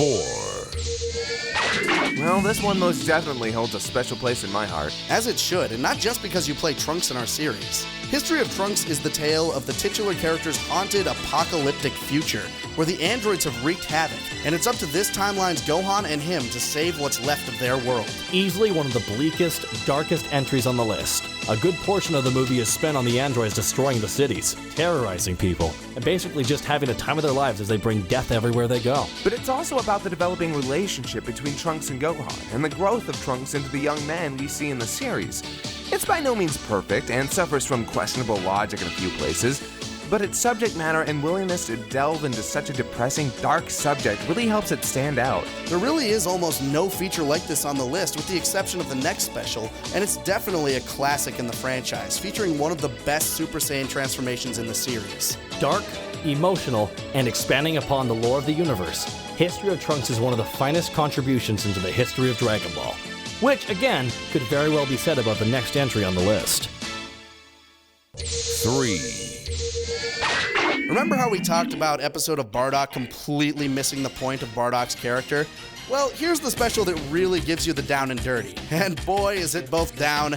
4. Well, this one most definitely holds a special place in my heart. As it should, and not just because you play Trunks in our series. History of Trunks is the tale of the titular character's haunted, apocalyptic future, where the androids have wreaked havoc, and it's up to this timeline's Gohan and him to save what's left of their world. Easily one of the bleakest, darkest entries on the list. A good portion of the movie is spent on the androids destroying the cities, terrorizing people, and basically just having the time of their lives as they bring death everywhere they go. But it's also about the developing relationship between Trunks and Gohan, and the growth of Trunks into the young man we see in the series. It's by no means perfect, and suffers from questionable logic in a few places, but its subject matter and willingness to delve into such a depressing, dark subject really helps it stand out. There really is almost no feature like this on the list, with the exception of the next special, and it's definitely a classic in the franchise, featuring one of the best Super Saiyan transformations in the series. Dark, emotional, and expanding upon the lore of the universe, History of Trunks is one of the finest contributions into the history of Dragon Ball, which, again, could very well be said about the next entry on the list. 3. Remember how we talked about episode of Bardock completely missing the point of Bardock's character? Well, here's the special that really gives you the down and dirty. And boy, is it both down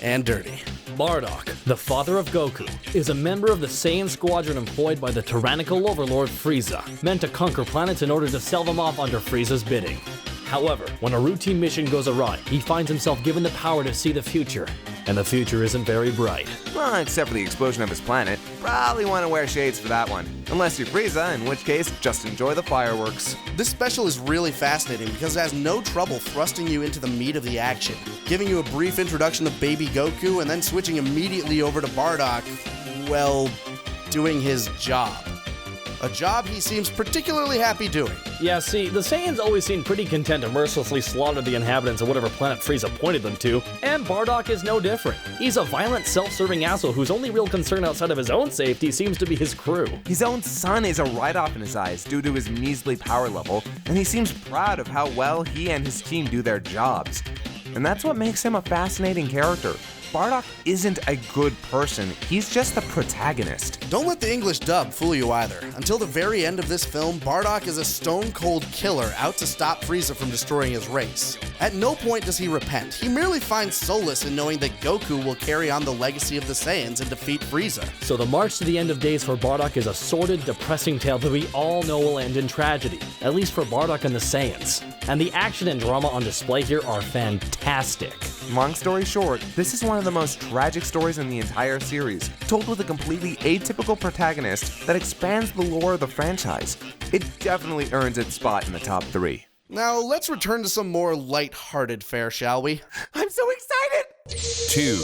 and dirty. Bardock, the father of Goku, is a member of the Saiyan squadron employed by the tyrannical overlord Frieza, meant to conquer planets in order to sell them off under Frieza's bidding. However, when a routine mission goes awry, he finds himself given the power to see the future, and the future isn't very bright. Well, except for the explosion of his planet. Probably want to wear shades for that one. Unless you're Frieza, in which case, just enjoy the fireworks. This special is really fascinating because it has no trouble thrusting you into the meat of the action, giving you a brief introduction to Baby Goku and then switching immediately over to Bardock, well, doing his job. A job he seems particularly happy doing. Yeah, see, the Saiyans always seem pretty content to mercilessly slaughter the inhabitants of whatever planet Frieza pointed them to, and Bardock is no different. He's a violent, self-serving asshole whose only real concern outside of his own safety seems to be his crew. His own son is a write-off in his eyes due to his measly power level, and he seems proud of how well he and his team do their jobs. And that's what makes him a fascinating character. Bardock isn't a good person, he's just the protagonist. Don't let the English dub fool you either. Until the very end of this film, Bardock is a stone-cold killer out to stop Frieza from destroying his race. At no point does he repent. He merely finds solace in knowing that Goku will carry on the legacy of the Saiyans and defeat Frieza. So the march to the end of days for Bardock is a sordid, depressing tale that we all know will end in tragedy, at least for Bardock and the Saiyans. And the action and drama on display here are fantastic. Long story short, this is one of the most tragic stories in the entire series, told with a completely atypical protagonist that expands the lore of the franchise. It definitely earns its spot in the top 3. Now, let's return to some more light-hearted fare, shall we? I'm so excited! 2.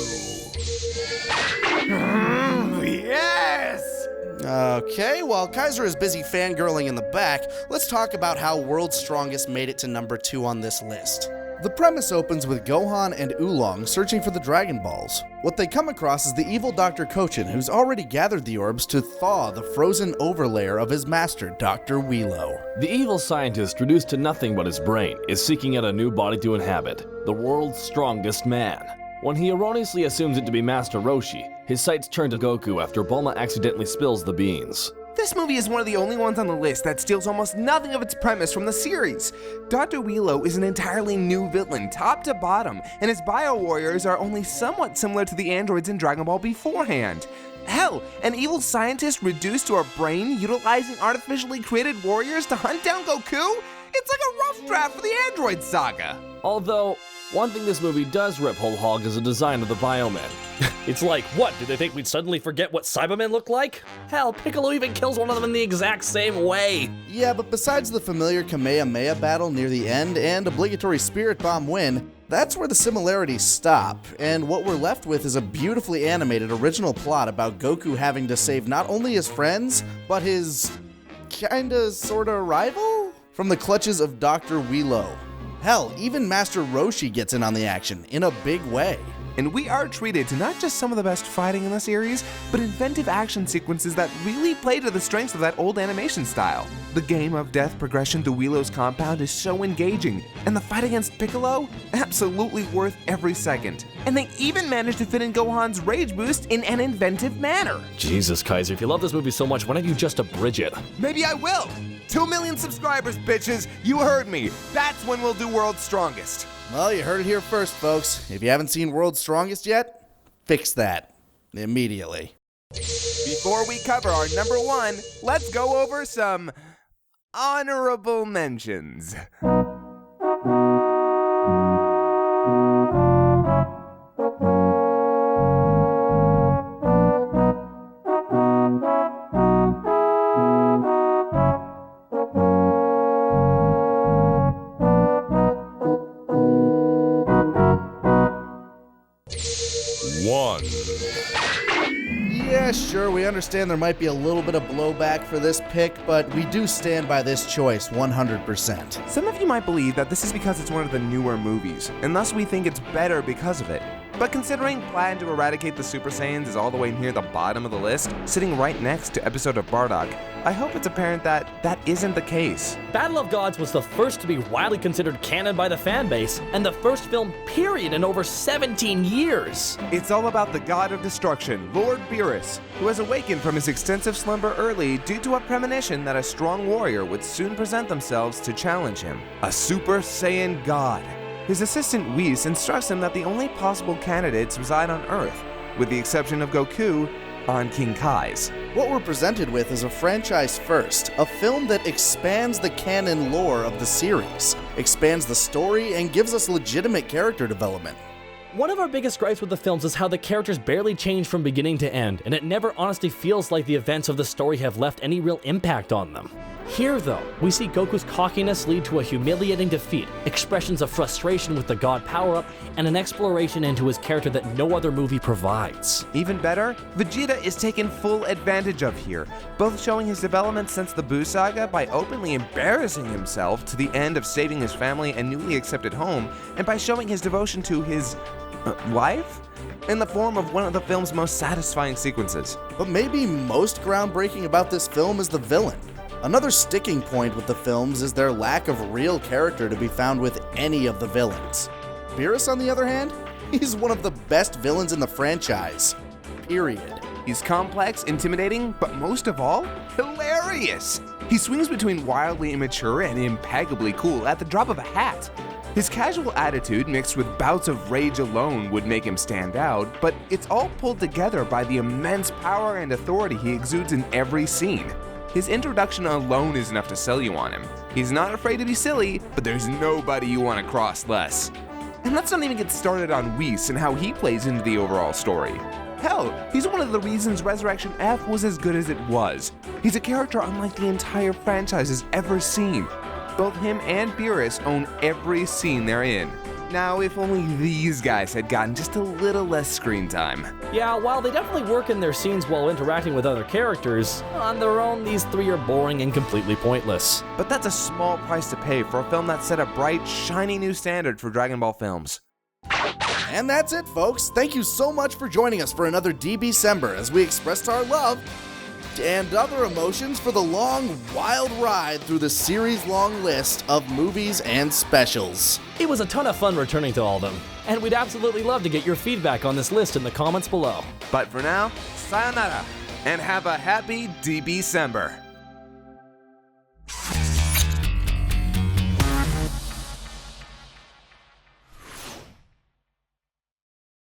Yes! Okay, while Kaiser is busy fangirling in the back, let's talk about how World's Strongest made it to number 2 on this list. The premise opens with Gohan and Oolong searching for the Dragon Balls. What they come across is the evil Dr. Cochin, who's already gathered the orbs to thaw the frozen overlayer of his master, Dr. Wheelo. The evil scientist, reduced to nothing but his brain, is seeking out a new body to inhabit, the world's strongest man. When he erroneously assumes it to be Master Roshi, his sights turn to Goku after Bulma accidentally spills the beans. This movie is one of the only ones on the list that steals almost nothing of its premise from the series. Dr. Wheelo is an entirely new villain, top to bottom, and his bio-warriors are only somewhat similar to the androids in Dragon Ball beforehand. Hell, an evil scientist reduced to a brain utilizing artificially created warriors to hunt down Goku? It's like a rough draft for the Android saga. Although, one thing this movie does rip whole hog is the design of the Biomen. It's like, what, did they think we'd suddenly forget what Cybermen look like? Hell, Piccolo even kills one of them in the exact same way. Yeah, but besides the familiar Kamehameha battle near the end and obligatory Spirit Bomb win, that's where the similarities stop, and what we're left with is a beautifully animated original plot about Goku having to save not only his friends, but his kinda sorta rival? From the clutches of Dr. Wheelo. Hell, even Master Roshi gets in on the action, in a big way. And we are treated to not just some of the best fighting in the series, but inventive action sequences that really play to the strengths of that old animation style. The game of death progression to Wheelo's compound is so engaging, and the fight against Piccolo? Absolutely worth every second. And they even managed to fit in Gohan's rage boost in an inventive manner. Jesus, Kaiser, if you love this movie so much, why don't you just abridge it? Maybe I will! 2 million subscribers, bitches! You heard me! That's when we'll do World's Strongest! Well, you heard it here first, folks. If you haven't seen World's Strongest yet, fix that. Immediately. Before we cover our number 1, let's go over some honorable mentions. Yeah, sure, we understand there might be a little bit of blowback for this pick, but we do stand by this choice 100%. Some of you might believe that this is because it's one of the newer movies, and thus we think it's better because of it. But considering Plan to Eradicate the Super Saiyans is all the way near the bottom of the list, sitting right next to episode of Bardock, I hope it's apparent that that isn't the case. Battle of Gods was the first to be widely considered canon by the fanbase, and the first film period in over 17 years. It's all about the god of destruction, Lord Beerus, who has awakened from his extensive slumber early due to a premonition that a strong warrior would soon present themselves to challenge him. A Super Saiyan god. His assistant Whis instructs him that the only possible candidates reside on Earth, with the exception of Goku, on King Kai's. What we're presented with is a franchise first, a film that expands the canon lore of the series, expands the story, and gives us legitimate character development. One of our biggest gripes with the films is how the characters barely change from beginning to end, and it never honestly feels like the events of the story have left any real impact on them. Here, though, we see Goku's cockiness lead to a humiliating defeat, expressions of frustration with the God power-up, and an exploration into his character that no other movie provides. Even better, Vegeta is taken full advantage of here, both showing his development since the Buu saga by openly embarrassing himself to the end of saving his family and newly accepted home, and by showing his devotion to his wife? In the form of one of the film's most satisfying sequences. But maybe most groundbreaking about this film is the villain. Another sticking point with the films is their lack of real character to be found with any of the villains. Beerus, on the other hand, he's one of the best villains in the franchise. Period. He's complex, intimidating, but most of all, hilarious! He swings between wildly immature and impeccably cool at the drop of a hat. His casual attitude mixed with bouts of rage alone would make him stand out, but it's all pulled together by the immense power and authority he exudes in every scene. His introduction alone is enough to sell you on him. He's not afraid to be silly, but there's nobody you want to cross less. And let's not even get started on Whis and how he plays into the overall story. Hell, he's one of the reasons Resurrection F was as good as it was. He's a character unlike the entire franchise has ever seen. Both him and Beerus own every scene they're in. Now, if only these guys had gotten just a little less screen time. Yeah, while they definitely work in their scenes while interacting with other characters, on their own, these three are boring and completely pointless. But that's a small price to pay for a film that set a bright, shiny new standard for Dragon Ball films. And that's it, folks. Thank you so much for joining us for another DBcember as we expressed our love and other emotions for the long, wild ride through the series-long list of movies and specials. It was a ton of fun returning to all of them, and we'd absolutely love to get your feedback on this list in the comments below. But for now, sayonara, and have a happy DBcember.